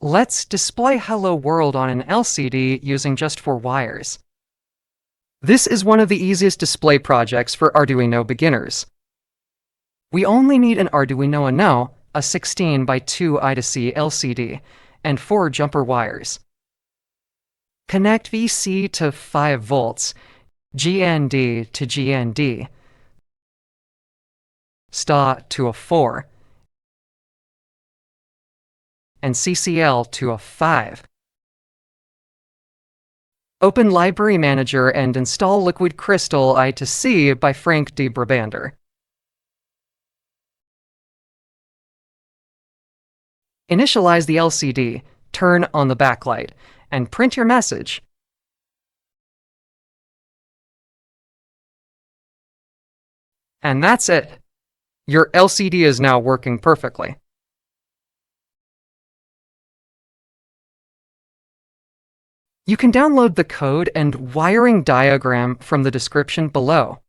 Let's display Hello World on an LCD using just 4 wires. This is one of the easiest display projects for Arduino beginners. We only need an Arduino Uno, a 16 by 2 I2C LCD, and 4 jumper wires. Connect VC to 5 volts, GND to GND, STA to a 4, and CCL to a 5. Open Library Manager and install Liquid Crystal I2C by Frank D. Brabander. Initialize the LCD, turn on the backlight, and print your message. And that's it. Your LCD is now working perfectly. You can download the code and wiring diagram from the description below.